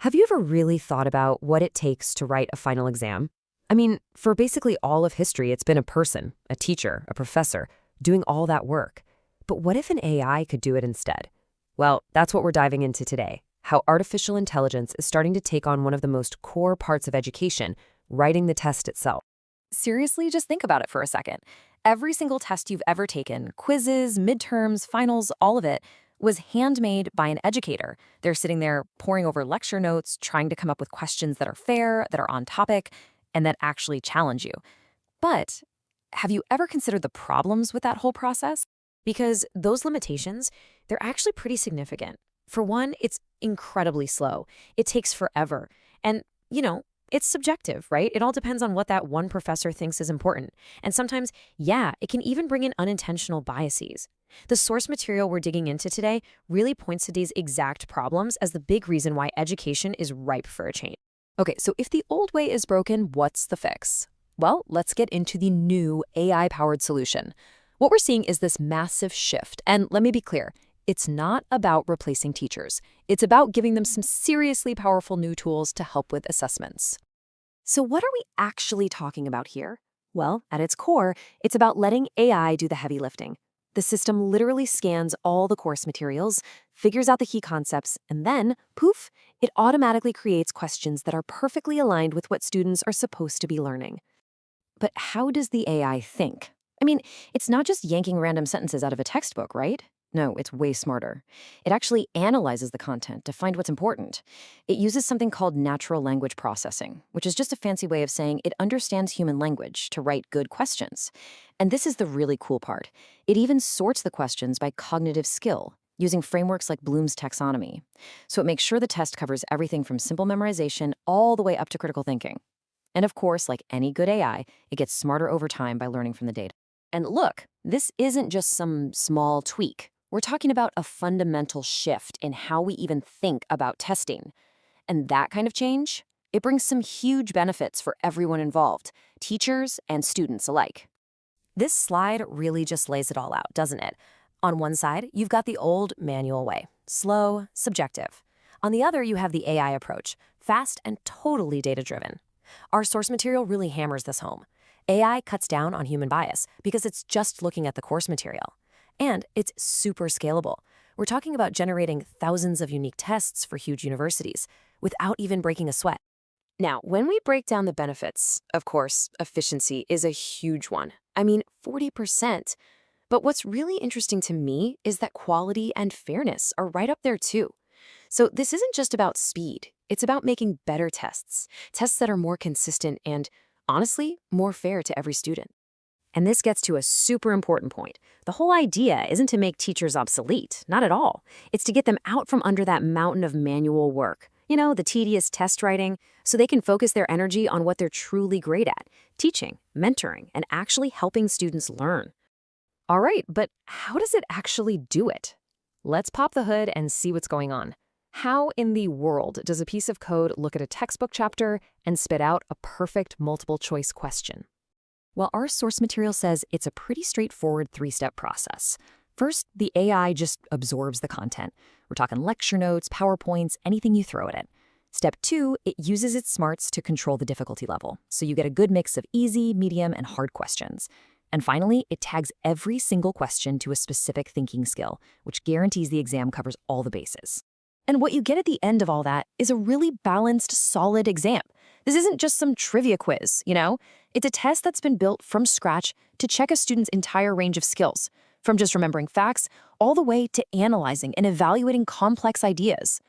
Have you ever really thought about what it takes to write a final exam? I mean, for basically all of history, it's been a person, a teacher, a professor, doing all that work. But what if an AI could do it instead? Well, that's what we're diving into today, how artificial intelligence is starting to take on one of the most core parts of education, writing the test itself. Seriously, just think about it for a second. Every single test you've ever taken, quizzes, midterms, finals, all of it, was handmade by an educator. They're sitting there poring over lecture notes, trying to come up with questions that are fair, that are on topic, and that actually challenge you. But have you ever considered the problems with that whole process? Because those limitations, they're actually pretty significant. For one, it's incredibly slow. It takes forever. And, it's subjective, right? It all depends on what that one professor thinks is important. And sometimes, yeah, it can even bring in unintentional biases. The source material we're digging into today really points to these exact problems as the big reason why education is ripe for a change. Okay, so if the old way is broken, what's the fix? Well, let's get into the new AI-powered solution. What we're seeing is this massive shift, and let me be clear, it's not about replacing teachers. It's about giving them some seriously powerful new tools to help with assessments. So what are we actually talking about here? Well, at its core, it's about letting AI do the heavy lifting. The system literally scans all the course materials, figures out the key concepts, and then, poof, it automatically creates questions that are perfectly aligned with what students are supposed to be learning. But how does the AI think? I mean, it's not just yanking random sentences out of a textbook, right? No, it's way smarter. It actually analyzes the content to find what's important. It uses something called natural language processing, which is just a fancy way of saying it understands human language to write good questions. And this is the really cool part. It even sorts the questions by cognitive skill, using frameworks like Bloom's taxonomy. So it makes sure the test covers everything from simple memorization all the way up to critical thinking. And of course, like any good AI, it gets smarter over time by learning from the data. And look, this isn't just some small tweak. We're talking about a fundamental shift in how we even think about testing. And that kind of change, it brings some huge benefits for everyone involved, teachers and students alike. This slide really just lays it all out, doesn't it? On one side, you've got the old manual way, slow, subjective. On the other, you have the AI approach, fast and totally data-driven. Our source material really hammers this home. AI cuts down on human bias because it's just looking at the course material. And it's super scalable. We're talking about generating thousands of unique tests for huge universities without even breaking a sweat. Now, when we break down the benefits, of course, efficiency is a huge one. I mean, 40%. But what's really interesting to me is that quality and fairness are right up there too. So this isn't just about speed. It's about making better tests, tests that are more consistent and, honestly, more fair to every student. And this gets to a super important point. The whole idea isn't to make teachers obsolete, not at all. It's to get them out from under that mountain of manual work, the tedious test writing, so they can focus their energy on what they're truly great at, teaching, mentoring, and actually helping students learn. All right, but how does it actually do it? Let's pop the hood and see what's going on. How in the world does a piece of code look at a textbook chapter and spit out a perfect multiple-choice question? Well, our source material says it's a pretty straightforward three-step process. First, the AI just absorbs the content. We're talking lecture notes, PowerPoints, anything you throw at it. Step 2, it uses its smarts to control the difficulty level, so you get a good mix of easy, medium, and hard questions. And finally, it tags every single question to a specific thinking skill, which guarantees the exam covers all the bases. And what you get at the end of all that is a really balanced, solid exam. This isn't just some trivia quiz, It's a test that's been built from scratch to check a student's entire range of skills, from just remembering facts all the way to analyzing and evaluating complex ideas.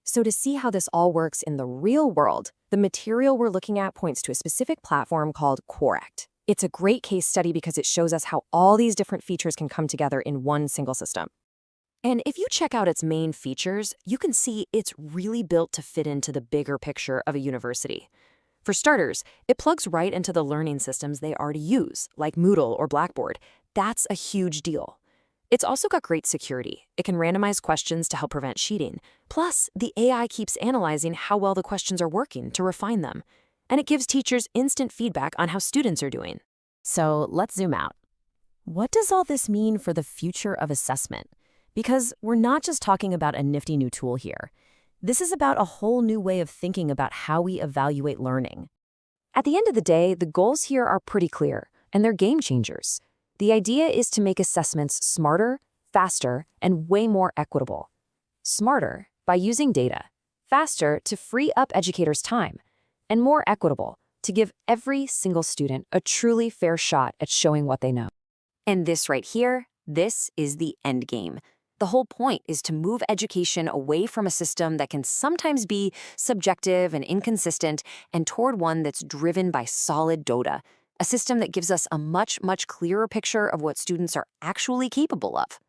So to see how this all works in the real world, the material we're looking at points to a specific platform called Qorrect. It's a great case study because it shows us how all these different features can come together in one single system. And if you check out its main features, you can see it's really built to fit into the bigger picture of a university. For starters, it plugs right into the learning systems they already use, like Moodle or Blackboard. That's a huge deal. It's also got great security. It can randomize questions to help prevent cheating. Plus, the AI keeps analyzing how well the questions are working to refine them. And it gives teachers instant feedback on how students are doing. So let's zoom out. What does all this mean for the future of assessment? Because we're not just talking about a nifty new tool here. This is about a whole new way of thinking about how we evaluate learning. At the end of the day, the goals here are pretty clear, and they're game changers. The idea is to make assessments smarter, faster, and way more equitable. Smarter, by using data. Faster, to free up educators' time. And more equitable, to give every single student a truly fair shot at showing what they know. And this right here, this is the end game. The whole point is to move education away from a system that can sometimes be subjective and inconsistent and toward one that's driven by solid data, a system that gives us a much, much clearer picture of what students are actually capable of.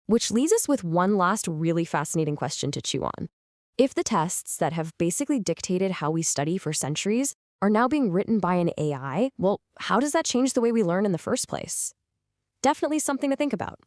Which leaves us with one last really fascinating question to chew on. If the tests that have basically dictated how we study for centuries are now being written by an AI, well, how does that change the way we learn in the first place? Definitely something to think about.